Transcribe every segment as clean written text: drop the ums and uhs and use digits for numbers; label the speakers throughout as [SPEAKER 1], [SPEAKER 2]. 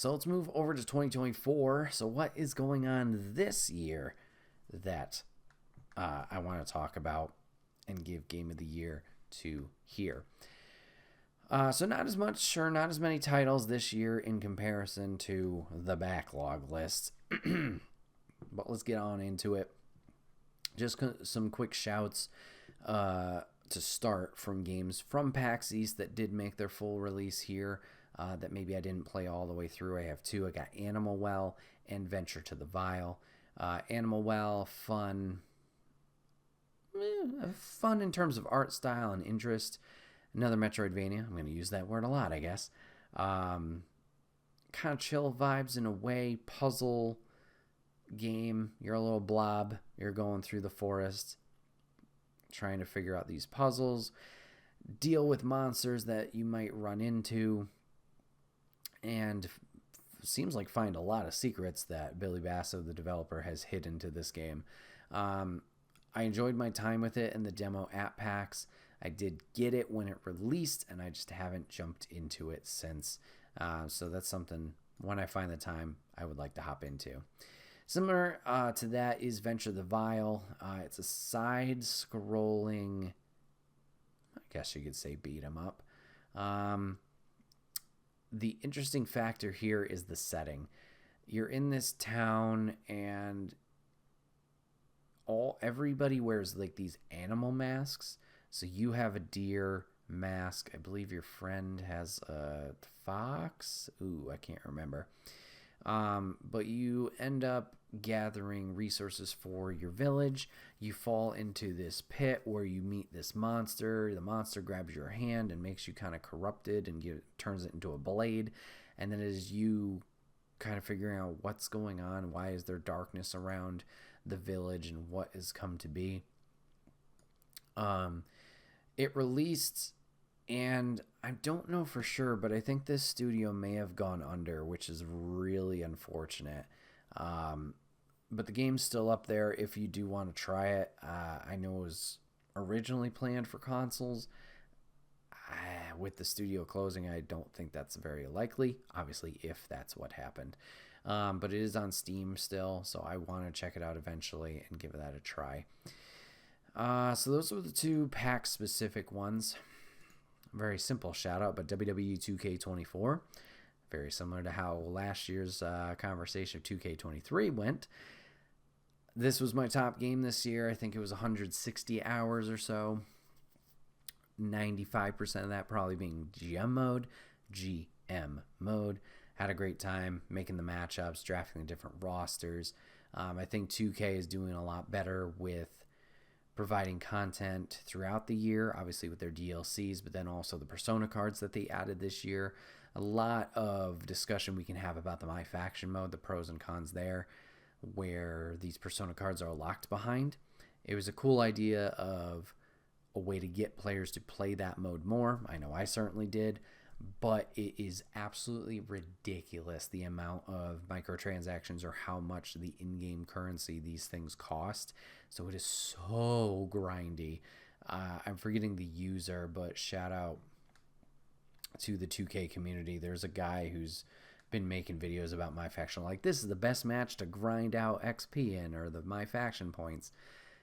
[SPEAKER 1] So let's move over to 2024. So what is going on this year that I want to talk about and give Game of the Year to here? So not as much or not as many titles this year in comparison to the backlog list. But let's get on into it. Just some quick shouts to start from games from PAX East that did make their full release here that maybe I didn't play all the way through. I have two. I got Animal Well and Venture to the Vile. Animal Well, fun in terms of art style and interest. Another Metroidvania. I'm going to use that word a lot, I guess. Kind of chill vibes in a way. Puzzle game. You're a little blob. You're going through the forest trying to figure out these puzzles. Deal with monsters that you might run into. And seems like find a lot of secrets that Billy Basso, the developer, has hid into this game. I enjoyed my time with it in the demo at PAX. I did get it when it released, and I just haven't jumped into it since. So that's something, when I find the time, I would like to hop into. Similar to that is Venture the Vile. It's a side-scrolling, I guess you could say, beat 'em up. The interesting factor here is the setting. You're in this town, and everybody wears like these animal masks. So you have a deer mask. I believe your friend has a fox. Ooh, I can't remember. But you end up gathering resources for your village. You fall into this pit where you meet this monster. The monster grabs your hand and makes you kind of corrupted and turns it into a blade. And then as you kind of figuring out what's going on, why is there darkness around the village and what has come to be. It released, and I don't know for sure, but I think this studio may have gone under, which is really unfortunate. But the game's still up there if you do want to try it. I know it was originally planned for consoles. With the studio closing, I don't think that's very likely, obviously, if that's what happened. But it is on Steam still, so I want to check it out eventually and give that a try. So those were the two PAX-specific ones. Very simple shout-out, but WWE 2K24, very similar to how last year's conversation of 2K23 went. This was my top game this year. I think it was 160 hours or so. 95% of that probably being GM mode. Had a great time making the matchups, drafting the different rosters. I think 2K is doing a lot better with providing content throughout the year, obviously with their DLCs, but then also the Persona cards that they added this year. A lot of discussion we can have about the My Faction mode, the pros and cons there, where these Persona cards are locked behind. It was a cool idea of a way to get players to play that mode more. I know I certainly did, but it is absolutely ridiculous the amount of microtransactions or how much the in-game currency these things cost. So it is so grindy. I'm forgetting the user, but shout out to the 2K community. There's a guy who's been making videos about My Faction, like, this is the best match to grind out XP in, or the My Faction points.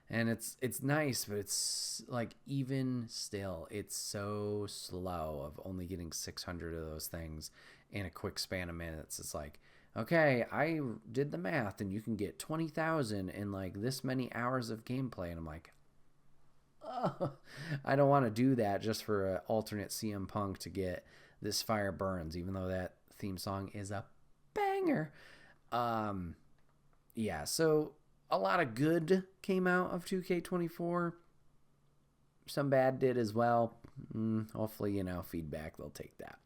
[SPEAKER 1] And it's nice, but it's like, even still, it's so slow of only getting 600 of those things in a quick span of minutes. It's like, okay, I did the math, and you can get 20,000 in like this many hours of gameplay. And I'm like, oh, I don't want to do that just for an alternate CM Punk to get This Fire Burns, even though that theme song is a banger. Yeah, so a lot of good came out of 2K24. Some bad did as well. Hopefully, feedback, they'll take that.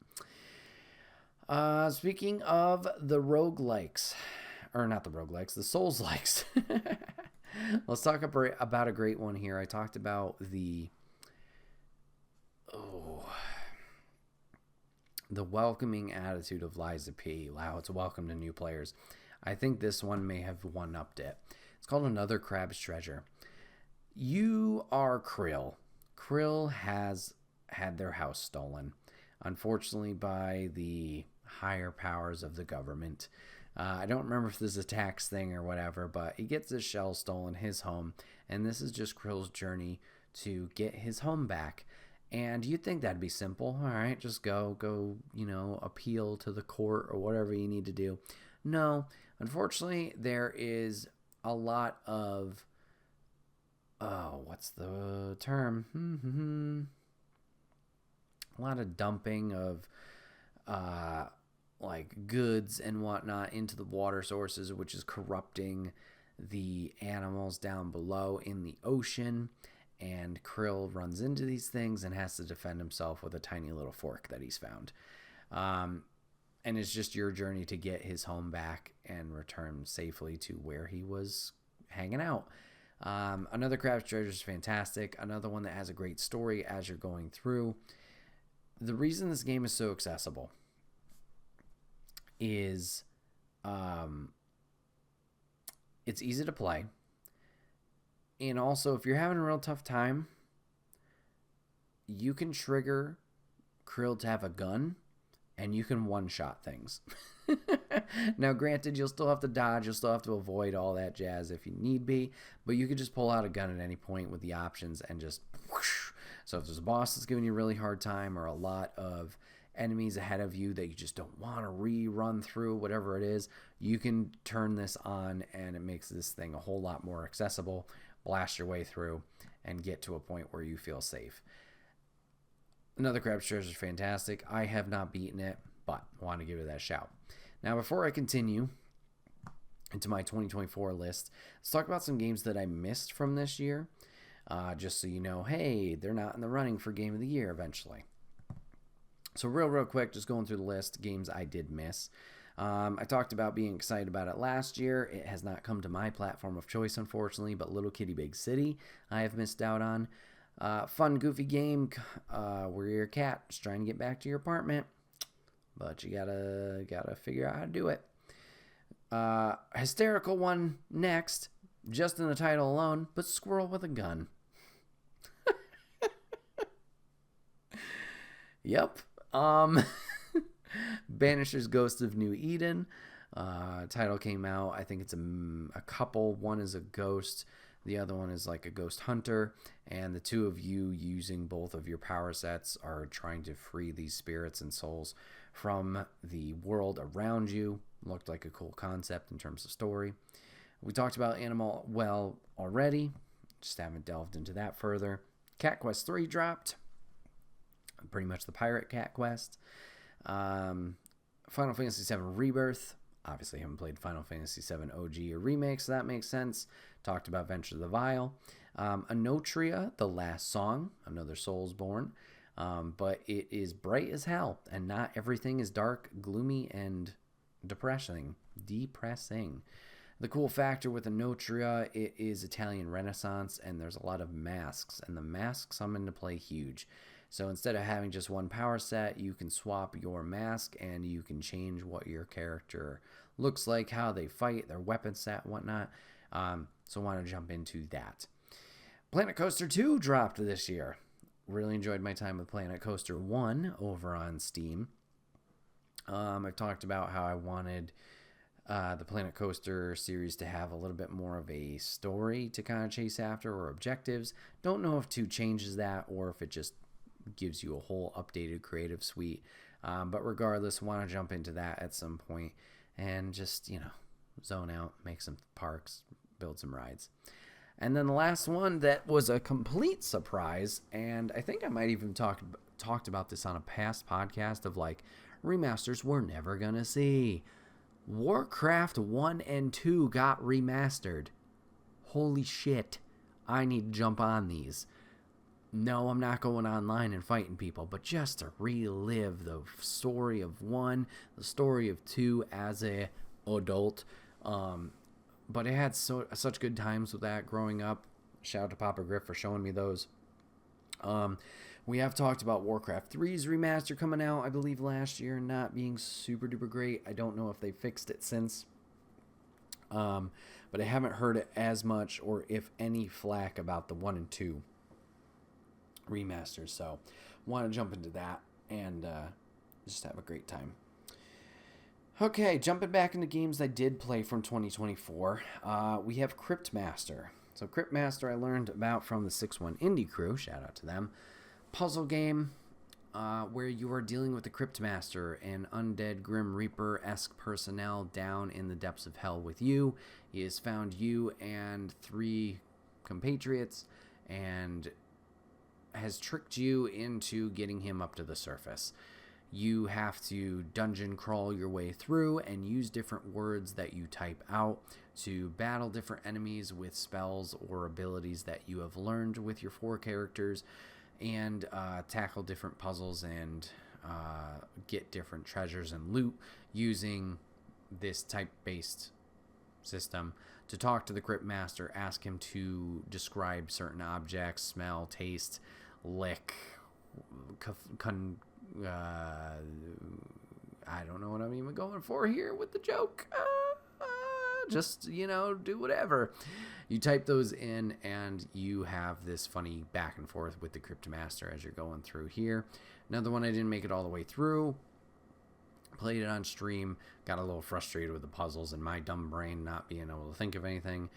[SPEAKER 1] Speaking of the roguelikes, or not the roguelikes, the Souls-likes. Let's talk about a great one here. I talked about the welcoming attitude of Liza P. Wow, it's a welcome to new players. I think this one may have one-upped it. It's called Another Crab's Treasure. You are Krill. Krill has had their house stolen, unfortunately, by the higher powers of the government. I don't remember if this is a tax thing or whatever, but he gets his shell stolen, his home, and this is just Krill's journey to get his home back. And you'd think that'd be simple. All right, just go, appeal to the court or whatever you need to do. No, unfortunately, there is a lot of, what's the term? A lot of dumping of, like goods and whatnot into the water sources, which is corrupting the animals down below in the ocean. And Krill runs into these things and has to defend himself with a tiny little fork that he's found. And it's just your journey to get his home back and return safely to where he was hanging out. Another Crab's Treasure is fantastic. Another one that has a great story as you're going through. The reason this game is so accessible is it's easy to play. And also, if you're having a real tough time, you can trigger Krill to have a gun, and you can one-shot things. Now, granted, you'll still have to dodge, you'll still have to avoid all that jazz if you need be, but you could just pull out a gun at any point with the options and just whoosh. So if there's a boss that's giving you a really hard time or a lot of enemies ahead of you that you just don't want to rerun through, whatever it is, you can turn this on and it makes this thing a whole lot more accessible. Blast your way through and get to a point where you feel safe. Another Crab's Treasure is fantastic. I have not beaten it, but want to give it that shout. Now, before I continue into my 2024 list, let's talk about some games that I missed from this year. Just so you know, hey, they're not in the running for Game of the Year eventually. So real quick, just going through the list, games I did miss. I talked about being excited about it last year. It has not come to my platform of choice, unfortunately, but Little Kitty Big City I have missed out on. Fun, goofy game where you're a cat just trying to get back to your apartment, but you gotta figure out how to do it. Hysterical one next, just in the title alone, but Squirrel with a Gun. Yep. Banisher's Ghost of New Eden. Title came out. I think it's a couple. One is a ghost. The other one is like a ghost hunter. And the two of you, using both of your power sets, are trying to free these spirits and souls from the world around you. Looked like a cool concept in terms of story. We talked about Animal Well already. Just haven't delved into that further. Cat Quest 3 dropped. Pretty much the pirate cat quest. Final Fantasy VII Rebirth. Obviously haven't played Final Fantasy VII OG or Remake, so that makes sense. Talked about Venture the Vile. Anotria, The Last Song, another Soulsborne. But it is bright as hell, and not everything is dark, gloomy, and depressing. The cool factor with Anotria, it is Italian Renaissance, and there's a lot of masks, and the masks come into play huge. So instead of having just one power set, you can swap your mask and you can change what your character looks like, how they fight, their weapon set, whatnot. So I want to jump into that. Planet Coaster 2 dropped this year. Really enjoyed my time with Planet Coaster 1 over on Steam. I've talked about how I wanted the Planet Coaster series to have a little bit more of a story to kind of chase after or objectives. Don't know if 2 changes that or if it just gives you a whole updated creative suite, but regardless, want to jump into that at some point and just zone out, make some parks, build some rides. And then the last one that was a complete surprise, and I think I might even talked about this on a past podcast of like remasters we're never gonna see. Warcraft 1 and 2 got remastered. Holy shit, I need to jump on these. No, I'm not going online and fighting people, but just to relive the story of 1, the story of 2 as a adult. But I had such good times with that growing up. Shout out to Papa Griff for showing me those. We have talked about Warcraft 3's remaster coming out, I believe, last year, not being super duper great. I don't know if they fixed it since. But I haven't heard it as much or if any flack about the 1 and 2 remasters, so want to jump into that and just have a great time. Okay, jumping back into games I did play from 2024, we have Cryptmaster. So Cryptmaster I learned about from the 6-1 Indie Crew, shout out to them. Puzzle game where you are dealing with the Cryptmaster, an undead Grim Reaper-esque personnel down in the depths of hell with you. He has found you and 3 compatriots and has tricked you into getting him up to the surface. You have to dungeon crawl your way through and use different words that you type out to battle different enemies with spells or abilities that you have learned with your 4 characters, and tackle different puzzles and get different treasures and loot using this type-based system. To talk to the Crypt Master, ask him to describe certain objects, smell, taste, lick, I don't know what I'm even going for here with the joke. Just, do whatever. You type those in, and you have this funny back and forth with the Cryptomaster as you're going through here. Another one I didn't make it all the way through. Played it on stream. Got a little frustrated with the puzzles and my dumb brain not being able to think of anything.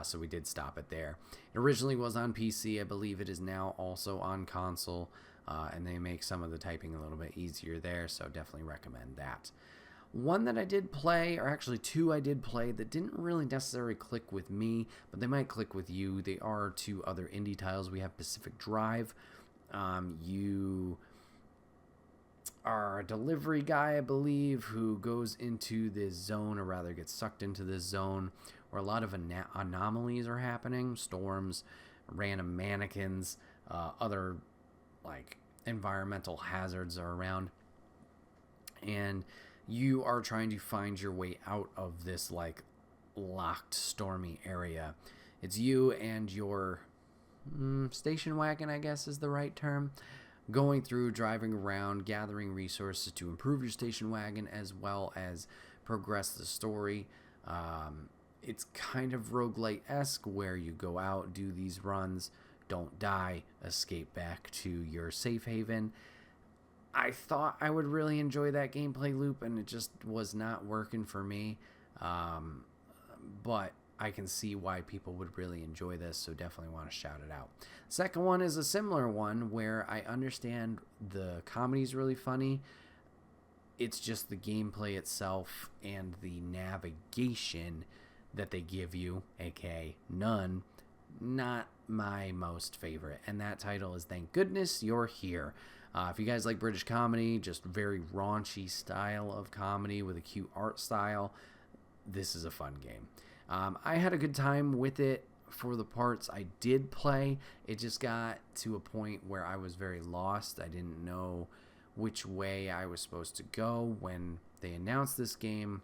[SPEAKER 1] So we did stop it there. It originally was on PC. I believe it is now also on console. And they make some of the typing a little bit easier there, so definitely recommend that. One that I did play, or actually 2 I did play, that didn't really necessarily click with me, but they might click with you. They are 2 other indie titles. We have Pacific Drive. You are a delivery guy, I believe, who goes into this zone, or rather gets sucked into this zone, where a lot of anomalies are happening. Storms, random mannequins, other environmental hazards are around, and you are trying to find your way out of this locked stormy area. It's you and your station wagon, I guess is the right term, going through, driving around, gathering resources to improve your station wagon as well as progress the story. It's kind of roguelite-esque, where you go out, do these runs, don't die, escape back to your safe haven. I thought I would really enjoy that gameplay loop, and it just was not working for me. But I can see why people would really enjoy this, so definitely want to shout it out. Second one is a similar one where I understand the comedy is really funny. It's just the gameplay itself and the navigation that they give you, aka none, not my most favorite. And that title is Thank Goodness You're Here. If you guys like British comedy, just very raunchy style of comedy with a cute art style, this is a fun game. I had a good time with it for the parts I did play. It just got to a point where I was very lost. I didn't know which way I was supposed to go when they announced this game.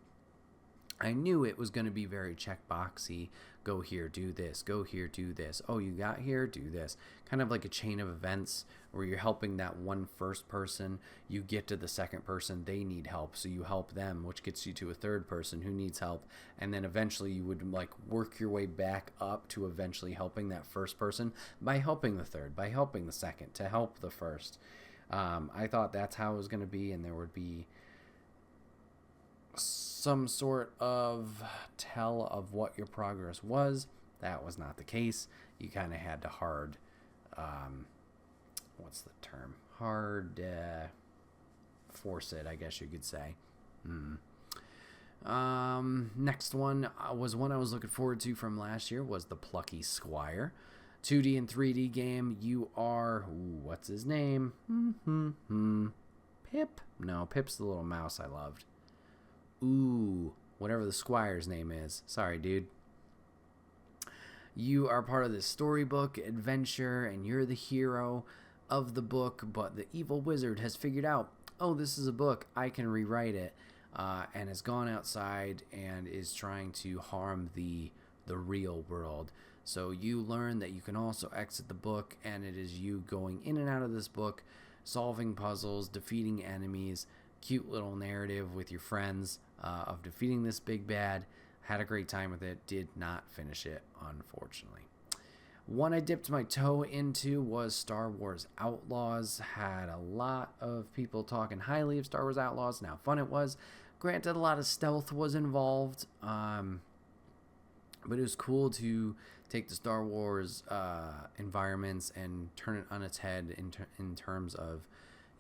[SPEAKER 1] I knew it was going to be very checkboxy. Go here, do this. Go here, do this. Oh, you got here, do this. Kind of like a chain of events where you're helping that one first person. You get to the second person, they need help, so you help them, which gets you to a third person who needs help. And then eventually you would work your way back up to eventually helping that first person by helping the third, by helping the second, to help the first. I thought that's how it was going to be, and there would be some sort of tell of what your progress was. That was not the case. You kind of had to hard force it, I guess you could say. Next one was one I was looking forward to from last year, was The Plucky Squire. 2D and 3D game. You are, what's his name? Pip? No, Pip's the little mouse I loved. Whatever the squire's name is. Sorry, dude. You are part of this storybook adventure, and you're the hero of the book, but the evil wizard has figured out, this is a book, I can rewrite it, and has gone outside and is trying to harm the real world. So you learn that you can also exit the book, and it is you going in and out of this book, solving puzzles, defeating enemies, cute little narrative with your friends of defeating this big bad. Had a great time with it. Did not finish it, unfortunately. One I dipped my toe into was Star Wars Outlaws. Had a lot of people talking highly of Star Wars Outlaws and how fun it was. Granted, a lot of stealth was involved, but it was cool to take the Star Wars environments and turn it on its head in terms of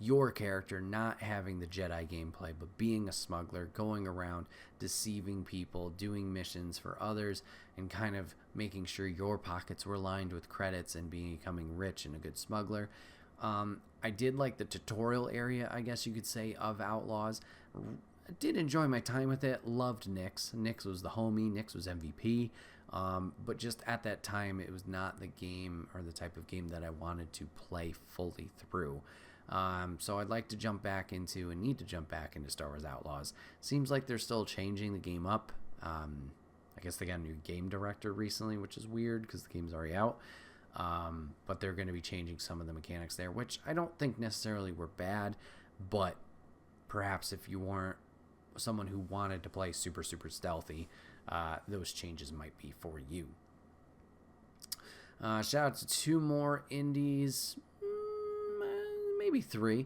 [SPEAKER 1] your character not having the Jedi gameplay, but being a smuggler, going around, deceiving people, doing missions for others, and kind of making sure your pockets were lined with credits and becoming rich and a good smuggler. I did like the tutorial area, I guess you could say, of Outlaws. I did enjoy my time with it. Loved Nyx. Nyx was the homie. Nyx was MVP. But just at that time, it was not the game or the type of game that I wanted to play fully through. So I'd like to jump back into and need to jump back into Star Wars Outlaws. Seems like they're still changing the game up. I guess they got a new game director recently, which is weird because the game's already out. But they're going to be changing some of the mechanics there, which I don't think necessarily were bad, but perhaps if you weren't someone who wanted to play super, super stealthy, those changes might be for you. Shout out to 2 more indies, maybe 3.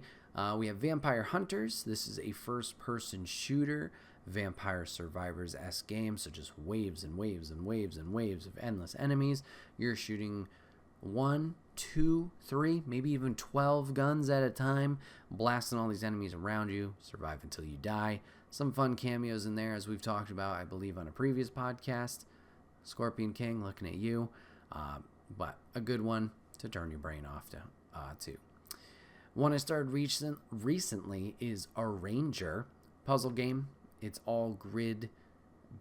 [SPEAKER 1] We have Vampire Hunters. This is a first-person shooter, Vampire Survivors-esque game, so just waves and waves and waves and waves of endless enemies. You're shooting 1, 2, 3, maybe even 12 guns at a time, blasting all these enemies around you, survive until you die. Some fun cameos in there, as we've talked about, I believe, on a previous podcast. Scorpion King, looking at you. But a good one to turn your brain off to. One I started recently is Arranger puzzle game. It's all grid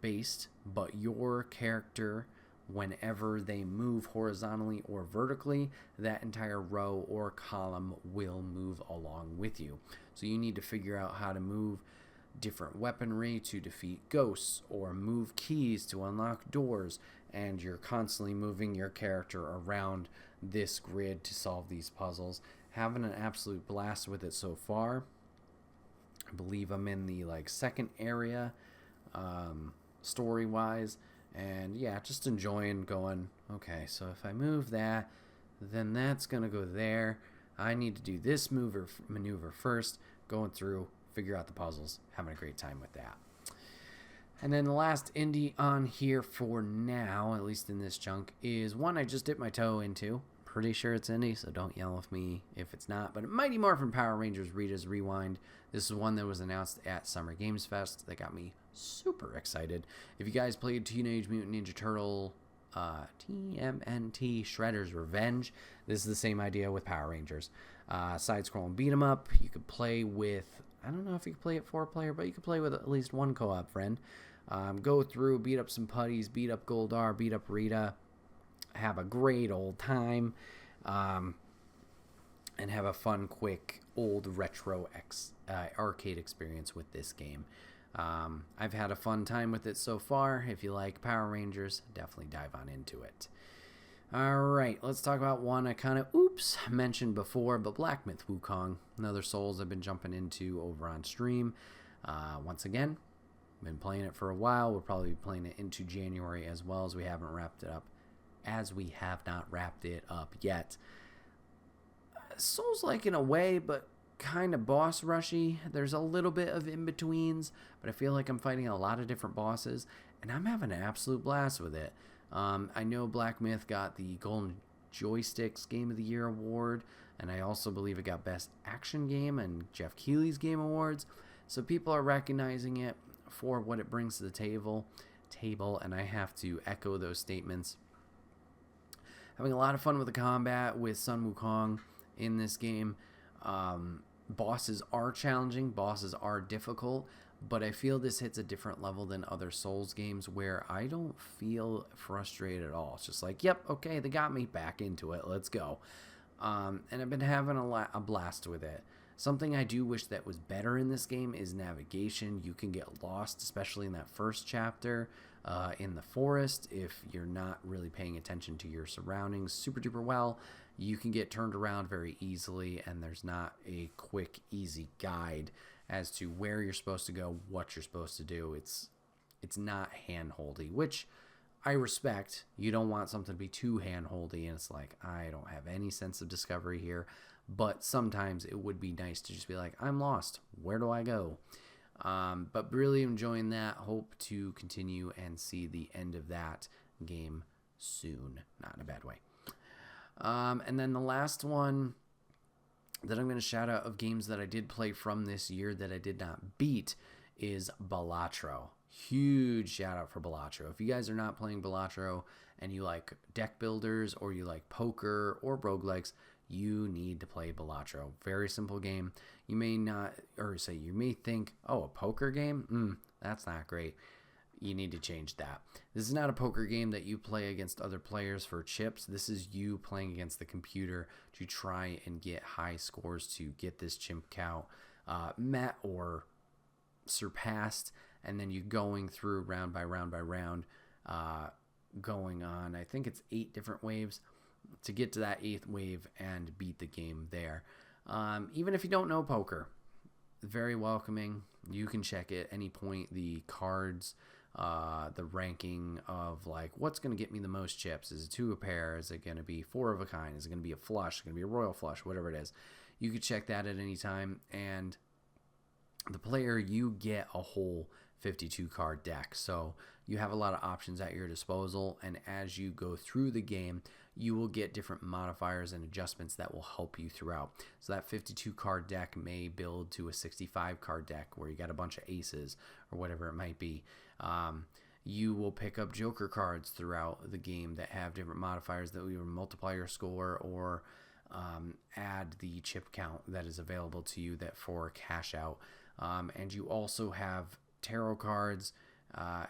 [SPEAKER 1] based, but your character, whenever they move horizontally or vertically, that entire row or column will move along with you. So you need to figure out how to move different weaponry to defeat ghosts or move keys to unlock doors, and you're constantly moving your character around this grid to solve these puzzles. Having an absolute blast with it so far. I believe I'm in the second area story wise, and yeah, just enjoying going, okay, so if I move that, then that's gonna go there. I need to do this maneuver first, going through, figure out the puzzles, having a great time with that. And then the last indie on here for now, at least in this chunk, is one I just dipped my toe into. Pretty sure it's indie, so don't yell at me if it's not. But Mighty Morphin Power Rangers Rita's Rewind. This is one that was announced at Summer Games Fest that got me super excited. If you guys played Teenage Mutant Ninja Turtle TMNT Shredder's Revenge, this is the same idea with Power Rangers. Side-scrolling beat 'em up. You could play with, I don't know if you could play it 4-player, but you could play with at least one co-op friend. Go through, beat up some putties, beat up Goldar, beat up Rita, have a great old time, and have a fun, quick, old retro arcade experience with this game. I've had a fun time with it so far. If you like Power Rangers, definitely dive on into it. Alright, let's talk about one I kind of, mentioned before, but Black Myth Wukong. Another Souls I've been jumping into over on stream. Once again, been playing it for a while. We'll probably be playing it into January as well, as we have not wrapped it up yet. Souls-like in a way, but kind of boss rushy. There's a little bit of in-betweens, but I feel like I'm fighting a lot of different bosses, and I'm having an absolute blast with it. I know Black Myth got the Golden Joysticks Game of the Year award, and I also believe it got Best Action Game and Jeff Keighley's Game Awards, so people are recognizing it for what it brings to the table, and I have to echo those statements. Having a lot of fun with the combat with Sun Wukong in this game. Bosses are challenging, bosses are difficult, but I feel this hits a different level than other Souls games where I don't feel frustrated at all. It's just like, yep, okay, they got me, back into it, let's go. And I've been having a blast with it. Something I do wish that was better in this game is navigation. You can get lost, especially in that first chapter in the forest, if you're not really paying attention to your surroundings super duper well. You can get turned around very easily, and there's not a quick, easy guide as to where you're supposed to go, what you're supposed to do. It's not hand-holdy, which I respect. You don't want something to be too hand-holdy, and it's like, I don't have any sense of discovery here. But sometimes it would be nice to just be like, I'm lost. Where do I go? But really enjoying that. Hope to continue and see the end of that game soon. Not in a bad way. And then the last one that I'm going to shout out of games that I did play from this year that I did not beat is Balatro. Huge shout out for Balatro. If you guys are not playing Balatro and you like deck builders or you like poker or roguelikes, you need to play Balatro. Very simple game. You may not, or say you may think, oh, a poker game? That's not great. You need to change that. This is not a poker game that you play against other players for chips. This is you playing against the computer to try and get high scores to get this chimp count met or surpassed, and then you going through round by round by round, going on, I think it's 8 different waves to get to that 8th wave and beat the game there. Even if you don't know poker, very welcoming. You can check at any point the cards, the ranking of like what's going to get me the most chips. Is it 2 a pair? Is it going to be 4 of a kind? Is it going to be a flush? Is it going to be a royal flush? Whatever it is, you can check that at any time. And the player, you get a whole 52 card deck, so you have a lot of options at your disposal, and as you go through the game you will get different modifiers and adjustments that will help you throughout. So that 52 card deck may build to a 65 card deck where you got a bunch of aces or whatever it might be. You will pick up joker cards throughout the game that have different modifiers that will either multiply your score or add the chip count that is available to you that for cash out. And you also have tarot cards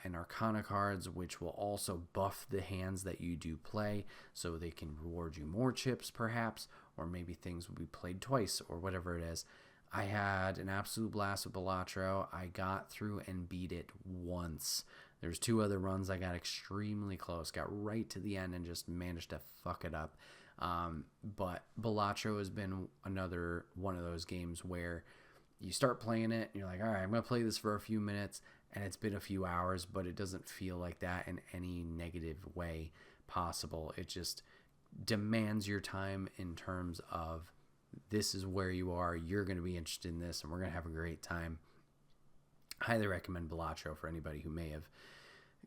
[SPEAKER 1] and arcana cards, which will also buff the hands that you do play, so they can reward you more chips perhaps, or maybe things will be played twice or whatever it is. I had an absolute blast with Balatro. I got through and beat it once. There's 2 other runs I got extremely close, got right to the end and just managed to fuck it up. But Balatro has been another one of those games where you start playing it and you're like, all right, I'm going to play this for a few minutes, and it's been a few hours, but it doesn't feel like that in any negative way possible. It just demands your time in terms of this is where you are, you're going to be interested in this, and we're going to have a great time. Highly recommend Balatro for anybody who may have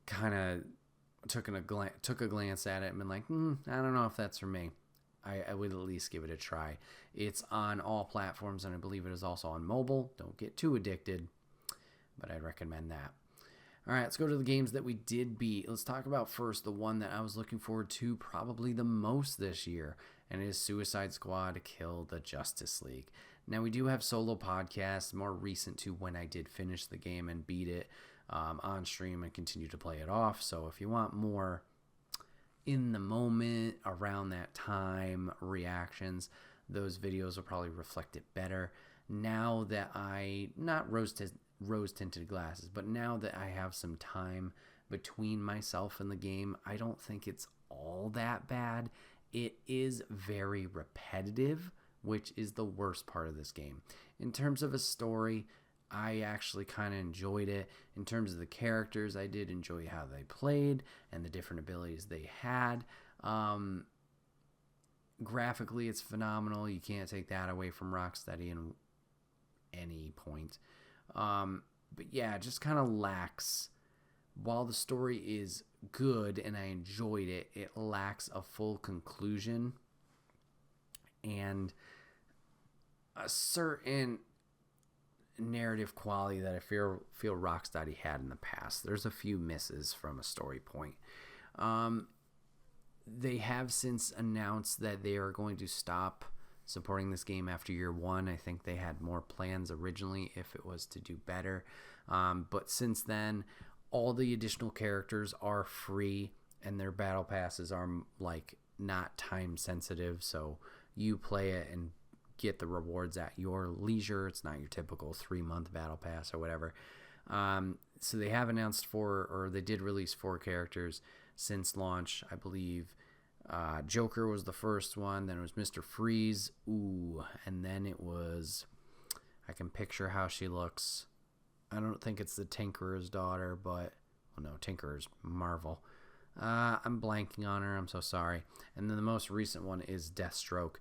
[SPEAKER 1] kind of took a glance at it and been like, I don't know if that's for me. I would at least give it a try. It's on all platforms, and I believe it is also on mobile. Don't get too addicted, but I'd recommend that. All right, let's go to the games that we did beat. Let's talk about first the one that I was looking forward to probably the most this year, and it is Suicide Squad Kill the Justice League. Now, we do have solo podcasts more recent to when I did finish the game and beat it on stream and continue to play it off. So if you want more in the moment, around that time, reactions, those videos will probably reflect it better. Now that not rose-tinted glasses, but now that I have some time between myself and the game, I don't think it's all that bad. It is very repetitive, which is the worst part of this game. In terms of a story, I actually kind of enjoyed it. In terms of the characters, I did enjoy how they played and the different abilities they had. Graphically, it's phenomenal. You can't take that away from Rocksteady in any point. But yeah, it just kind of lacks. While the story is good and I enjoyed it, it lacks a full conclusion and a certain narrative quality that I feel Rocksteady had in the past. There's a few misses from a story point. They have since announced that they are going to stop supporting this game after year 1. I think they had more plans originally if it was to do better. But since then, all the additional characters are free and their battle passes are like not time sensitive. So you play it and get the rewards at your leisure. It's not your typical 3-month battle pass or whatever. So they have announced they did release 4 characters since launch. I believe Joker was the first one, then it was Mr. Freeze, and then it was, I can picture how she looks. I don't think it's the Tinkerer's daughter, but, Tinkerer's Marvel. I'm blanking on her, I'm so sorry. And then the most recent one is Deathstroke.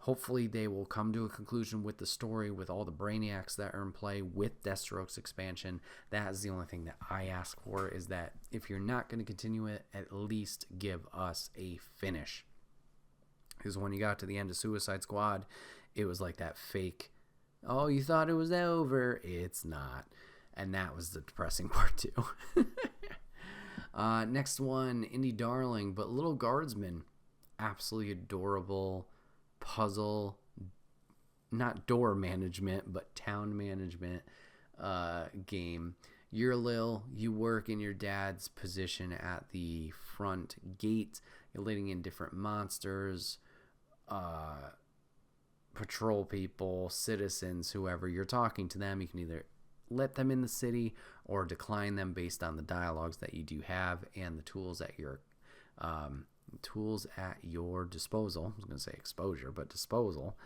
[SPEAKER 1] Hopefully they will come to a conclusion with the story, with all the Brainiacs that are in play, with Deathstroke's expansion. That is the only thing that I ask for, is that if you're not going to continue it, at least give us a finish. Because when you got to the end of Suicide Squad, it was like that fake, oh, you thought it was over, it's not. And that was the depressing part too. Next one, Indie Darling, but Little Guardsman. Absolutely adorable puzzle, not door management, but town management game. You're Lil, you work in your dad's position at the front gate. You're letting in different monsters, patrol people, citizens, whoever. You're talking to them. You can either let them in the city or decline them based on the dialogues that you do have and the tools at your disposal. I was going to say exposure, but disposal.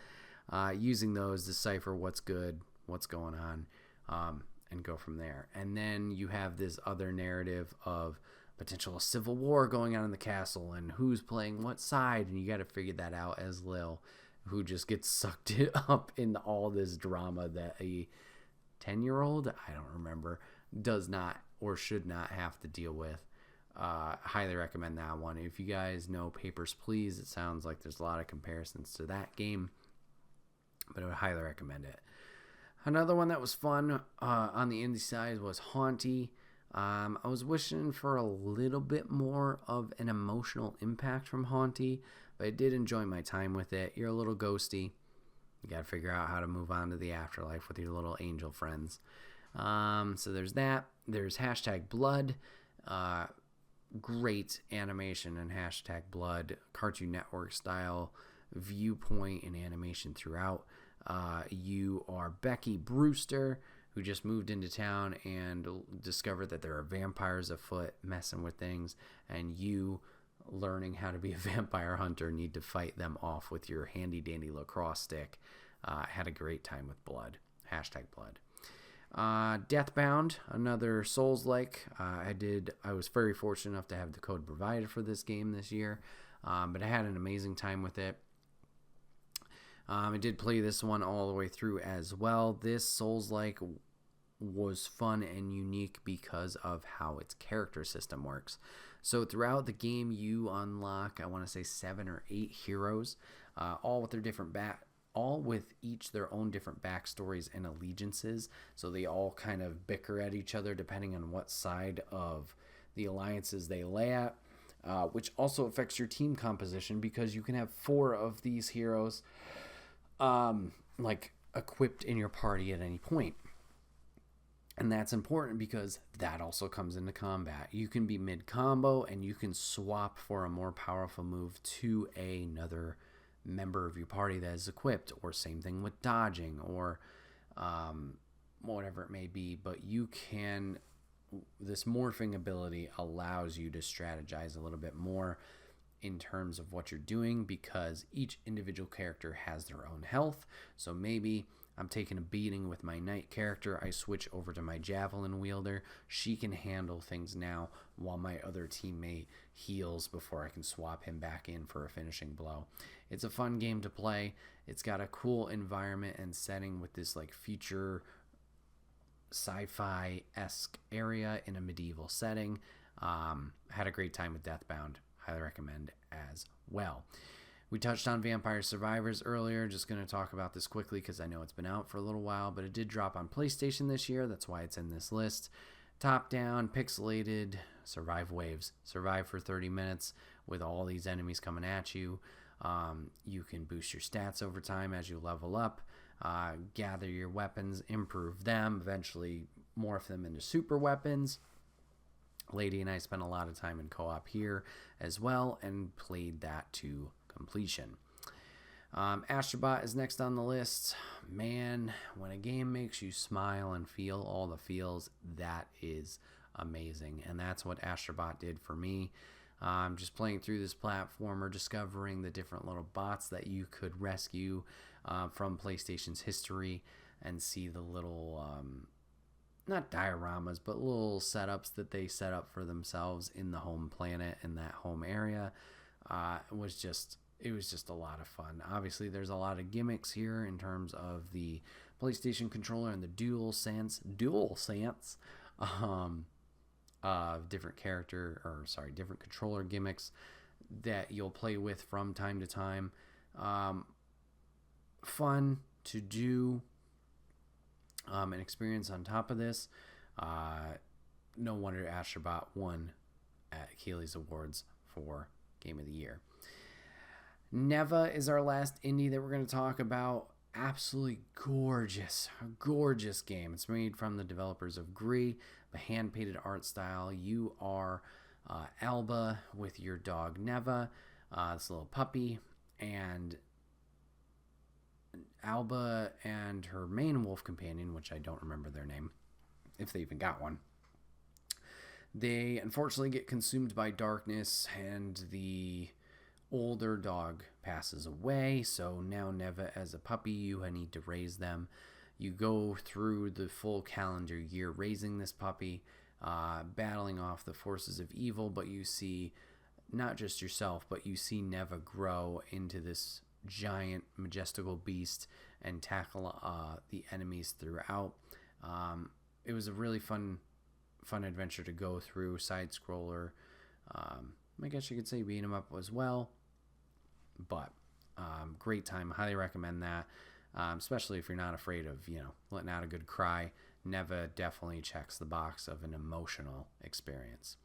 [SPEAKER 1] Using those, decipher what's good, what's going on, and go from there. And then you have this other narrative of potential civil war going on in the castle and who's playing what side, and you got to figure that out as Lil, who just gets sucked up in all this drama that a 10-year-old, I don't remember, does not or should not have to deal with. Highly recommend that one. If you guys know Papers, Please, it sounds like there's a lot of comparisons to that game, but I would highly recommend it. Another one that was fun on the indie side was Haunty. I was wishing for a little bit more of an emotional impact from Haunty, but I did enjoy my time with it. You're a little ghosty. You got to figure out how to move on to the afterlife with your little angel friends. So there's that. There's #Blood. Great animation and #Blood. Cartoon Network style viewpoint and animation throughout. You are Becky Brewster, who just moved into town and discovered that there are vampires afoot messing with things, and you, learning how to be a vampire hunter, need to fight them off with your handy dandy lacrosse stick. Had a great time with Blood. #Blood. Deathbound, another Souls-like. I was very fortunate enough to have the code provided for this game this year, but I had an amazing time with it. I did play this one all the way through as well. This Souls-like was fun and unique because of how its character system works. So throughout the game, you unlock, I want to say 7 or 8 heroes, all with their different all with each their own different backstories and allegiances. So they all kind of bicker at each other depending on what side of the alliances they lay at, which also affects your team composition, because you can have 4 of these heroes equipped in your party at any point. And that's important because that also comes into combat. You can be mid-combo and you can swap for a more powerful move to another member of your party that is equipped, or same thing with dodging, or whatever it may be. But this morphing ability allows you to strategize a little bit more in terms of what you're doing, because each individual character has their own health. So maybe I'm taking a beating with my knight character, I switch over to my javelin wielder. She can handle things now while my other teammate heals before I can swap him back in for a finishing blow. It's a fun game to play. It's got a cool environment and setting with this future sci-fi-esque area in a medieval setting. Had a great time with Deathbound. Highly recommend as well. We touched on Vampire Survivors earlier. Just going to talk about this quickly because I know it's been out for a little while, but it did drop on PlayStation this year. That's why it's in this list. Top-down, pixelated, survive waves. Survive for 30 minutes with all these enemies coming at you. You can boost your stats over time as you level up. Gather your weapons, improve them, eventually morph them into super weapons. Lady and I spent a lot of time in co-op here as well and played that to completion. Astrobot is next on the list. Man, when a game makes you smile and feel all the feels, that is amazing. And that's what Astrobot did for me. Just playing through this platformer, discovering the different little bots that you could rescue from PlayStation's history, and see the little not dioramas, but little setups that they set up for themselves in the home planet, in that home area. It was just it was just a lot of fun. Obviously, there's a lot of gimmicks here in terms of the PlayStation controller and the DualSense, different controller gimmicks that you'll play with from time to time. Fun to do, an experience on top of this. No wonder Astrobot won at Keighley's Awards for Game of the Year. Neva is our last indie that we're going to talk about. Absolutely gorgeous game. It's made from the developers of Gree, the hand-painted art style. You are Alba with your dog Neva, this little puppy, and Alba and her main wolf companion, which I don't remember their name, if they even got one. They unfortunately get consumed by darkness, and the older dog passes away. So now Neva, as a puppy, you need to raise them. You go through the full calendar year raising this puppy, battling off the forces of evil, but you see not just yourself, but you see Neva grow into this giant majestical beast and tackle the enemies throughout. It was a really fun adventure to go through. Side scroller, I guess you could say beat 'em up as well, but great time. Highly recommend that, especially if you're not afraid of letting out a good cry. Neva definitely checks the box of an emotional experience.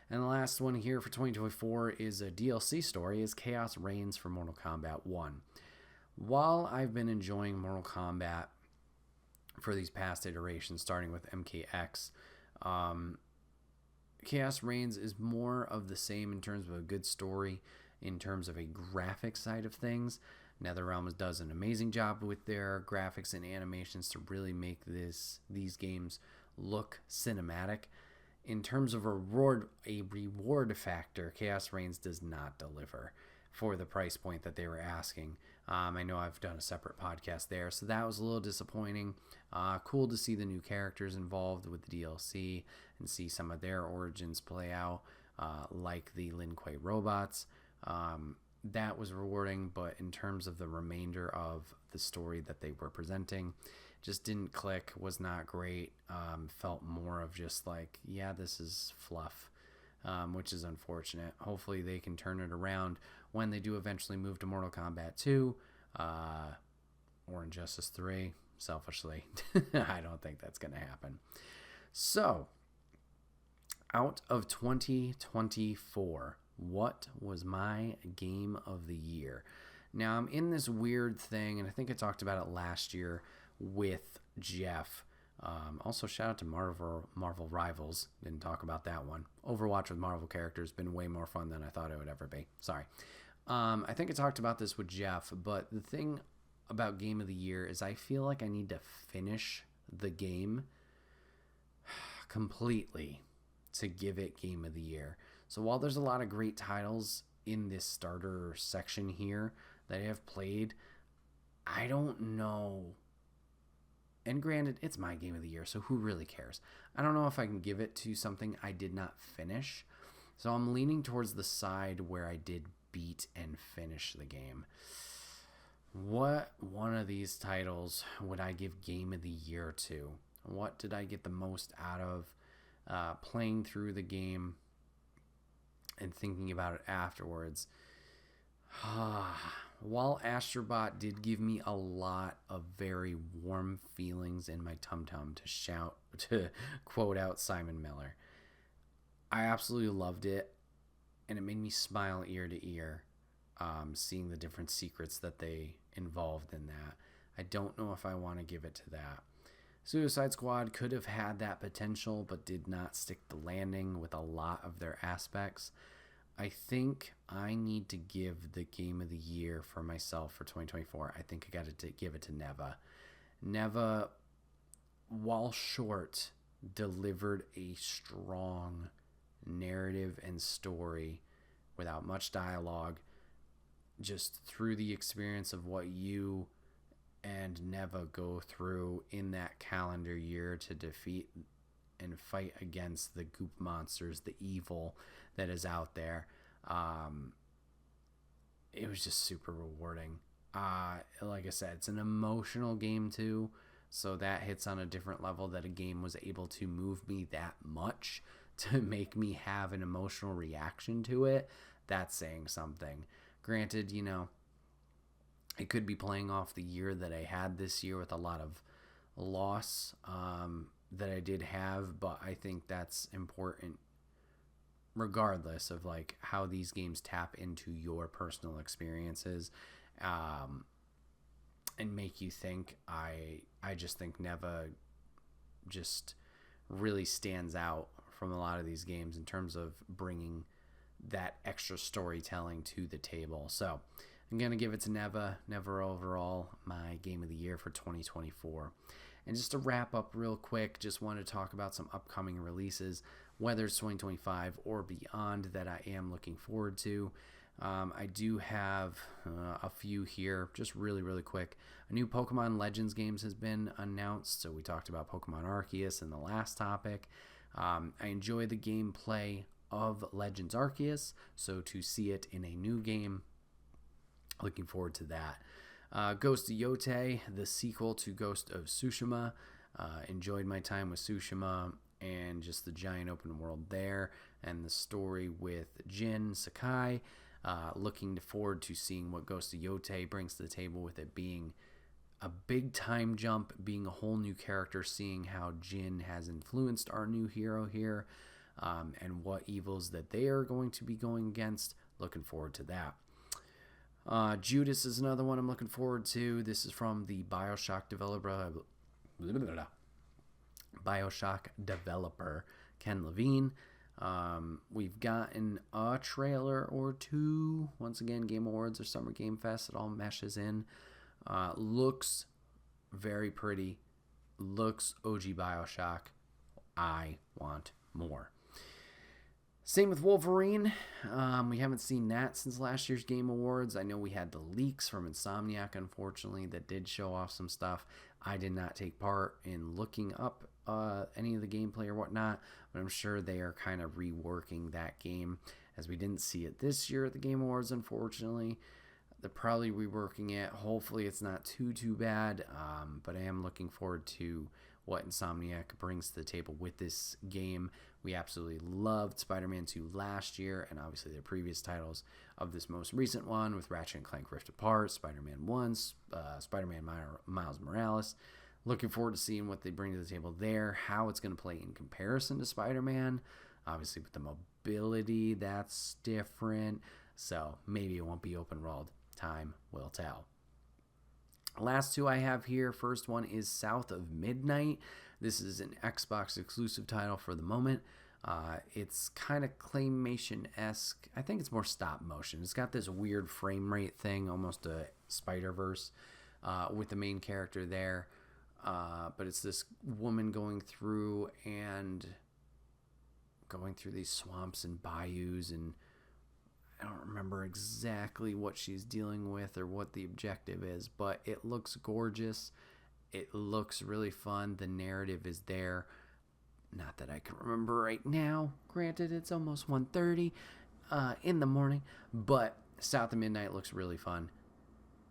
[SPEAKER 1] And the last one here for 2024 is a DLC story, is Chaos Reigns for Mortal Kombat 1. While I've been enjoying Mortal Kombat for these past iterations, starting with MKX, Chaos Reigns is more of the same in terms of a good story, in terms of a graphic side of things. NetherRealm does an amazing job with their graphics and animations to really make these games look cinematic. In terms of a reward factor, Chaos Reigns does not deliver for the price point that they were asking. I know I've done a separate podcast there, so that was a little disappointing. Cool to see the new characters involved with the DLC and see some of their origins play out, like the Lin Kuei robots. That was rewarding, but in terms of the remainder of the story that they were presenting, just didn't click, was not great. Felt more of just like, yeah, this is fluff, which is unfortunate. Hopefully they can turn it around when they do eventually move to Mortal Kombat 2 or Injustice 3. Selfishly, I don't think that's going to happen. So, out of 2024, what was my game of the year? Now, I'm in this weird thing, and I think I talked about it last year with Jeff. Also, shout out to Marvel Rivals. Didn't talk about that one. Overwatch with Marvel characters been way more fun than I thought it would ever be. Sorry. I think I talked about this with Jeff, but the thing about Game of the Year is I feel like I need to finish the game completely to give it Game of the Year. So while there's a lot of great titles in this starter section here that I have played, I don't know. And granted, it's my Game of the Year, so who really cares? I don't know if I can give it to something I did not finish. So I'm leaning towards the side where I did beat and finish the game. What one of these titles would I give Game of the Year to? What did I get the most out of playing through the game and thinking about it afterwards? While Astrobot did give me a lot of very warm feelings in my tum-tum, to quote out Simon Miller, I absolutely loved it, and it made me smile ear to ear, seeing the different secrets that they involved in that. I don't know if I want to give it to that. Suicide Squad could have had that potential, but did not stick the landing with a lot of their aspects. I think I need to give the Game of the Year for myself for 2024. I think I got to give it to Neva. Neva, while short, delivered a strong narrative and story without much dialogue, just through the experience of what you and Neva go through in that calendar year to defeat and fight against the goop monsters, the evil that is out there. it was just super rewarding. Like I said, it's an emotional game too, so that hits on a different level, that a game was able to move me that much to make me have an emotional reaction to it. That's saying something. Granted, it could be playing off the year that I had this year with a lot of loss that I did have, but I think that's important regardless of like how these games tap into your personal experiences and make you think. I just think Neva just really stands out from a lot of these games in terms of bringing that extra storytelling to the table. So I'm going to give it to Neva. Neva overall, my game of the year for 2024. And just to wrap up real quick, just want to talk about some upcoming releases, whether it's 2025 or beyond, that I am looking forward to. I do have a few here, just really, really quick. A new Pokemon Legends games has been announced. So we talked about Pokemon Arceus in the last topic. I enjoy the gameplay of Legends Arceus, so to see it in a new game, looking forward to that. Ghost of Yote, the sequel to Ghost of Tsushima. Enjoyed my time with Tsushima and just the giant open world there, and the story with Jin Sakai. Looking forward to seeing what Ghost of Yote brings to the table, with it being a big time jump, being a whole new character, seeing how Jin has influenced our new hero here, and what evils that they are going to be going against. Looking forward to that. Judas is another one I'm looking forward to. This is from the Bioshock developer Ken Levine. We've gotten a trailer or two. Once again, Game Awards or Summer Game Fest, it all meshes in. Looks very pretty. Looks OG Bioshock. I want more. Same with Wolverine. We haven't seen that since last year's Game Awards. I know we had the leaks from Insomniac, unfortunately, that did show off some stuff. I did not take part in looking up any of the gameplay or whatnot, but I'm sure they are kind of reworking that game, as we didn't see it this year at the Game Awards, unfortunately. They're probably reworking it. Hopefully it's not too bad, but I am looking forward to what Insomniac brings to the table with this game. We absolutely loved Spider-Man 2 last year, and obviously their previous titles of this most recent one with Ratchet & Clank Rift Apart, Spider-Man 1, Spider-Man Miles Morales. Looking forward to seeing what they bring to the table there, how it's going to play in comparison to Spider-Man. Obviously with the mobility, that's different, so maybe it won't be open world. Time will tell. Last two I have here. First one is South of Midnight. This is an Xbox exclusive title for the moment. It's kind of claymation-esque. I think it's more stop motion. It's got this weird frame rate thing, almost a Spider-Verse, with the main character there. But it's this woman going through these swamps and bayous, and I don't remember exactly what she's dealing with or what the objective is, but it looks gorgeous. It looks really fun. The narrative is there. Not that I can remember right now. Granted, it's almost 1:30 in the morning, but South of Midnight looks really fun.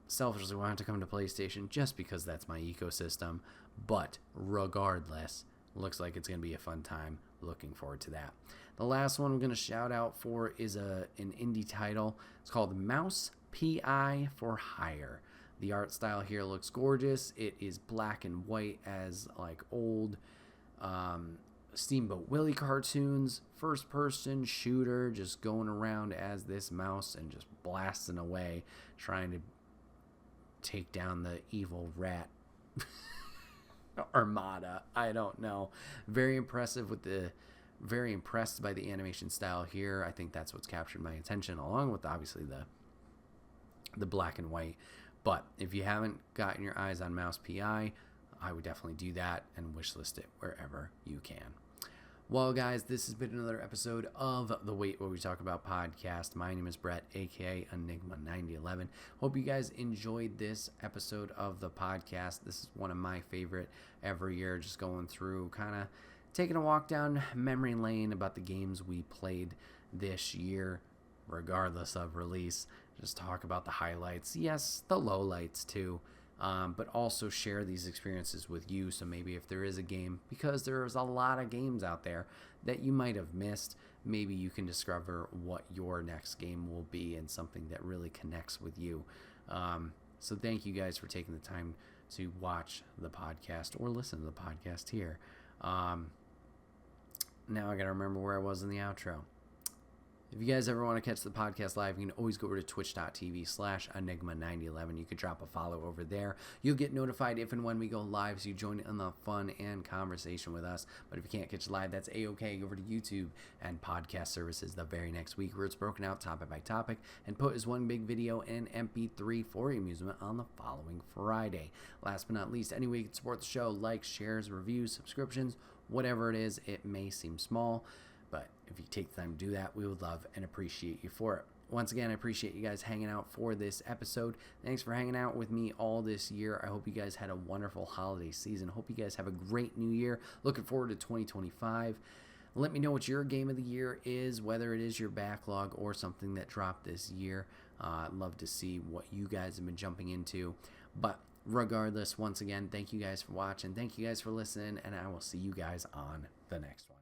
[SPEAKER 1] Selfishly want it to come to PlayStation just because that's my ecosystem, but regardless, looks like it's going to be a fun time. Looking forward to that. The last one I'm going to shout out for is an indie title. It's called Mouse P.I. for Hire. The art style here looks gorgeous. It is black and white as like old Steamboat Willie cartoons. First person shooter, just going around as this mouse and just blasting away, trying to take down the evil rat armada. I don't know. Very impressed by the animation style here. I think that's what's captured my attention, along with obviously the black and white. But if you haven't gotten your eyes on Mouse PI, I would definitely do that and wishlist it wherever you can. Well, guys, this has been another episode of the Wait What We Talk About podcast. My name is Bret, aka Enigma9011. Hope you guys enjoyed this episode of the podcast. This is one of my favorite every year, just going through, kind of taking a walk down memory lane about the games we played this year, regardless of release. just talk about the highlights. Yes, the lowlights too. But also share these experiences with you. So maybe if there is a game, because there's a lot of games out there that you might have missed, maybe you can discover what your next game will be and something that really connects with you. So thank you guys for taking the time to watch the podcast or listen to the podcast here. Now I got to remember where I was in the outro. If you guys ever want to catch the podcast live, you can always go over to twitch.tv/Enigma9011. You could drop a follow over there. You'll get notified if and when we go live, so you join in the fun and conversation with us. But if you can't catch live, that's A-OK. Go over to YouTube and podcast services the very next week, where it's broken out topic by topic and put as one big video in MP3 for your amusement on the following Friday. Last but not least, any way you can support the show, likes, shares, reviews, subscriptions, whatever it is, it may seem small, but if you take the time to do that, we would love and appreciate you for it. Once again, I appreciate you guys hanging out for this episode. Thanks for hanging out with me all this year. I hope you guys had a wonderful holiday season. Hope you guys have a great new year. Looking forward to 2025. Let me know what your game of the year is, whether it is your backlog or something that dropped this year. I'd love to see what you guys have been jumping into. But regardless, once again, thank you guys for watching. Thank you guys for listening, and I will see you guys on the next one.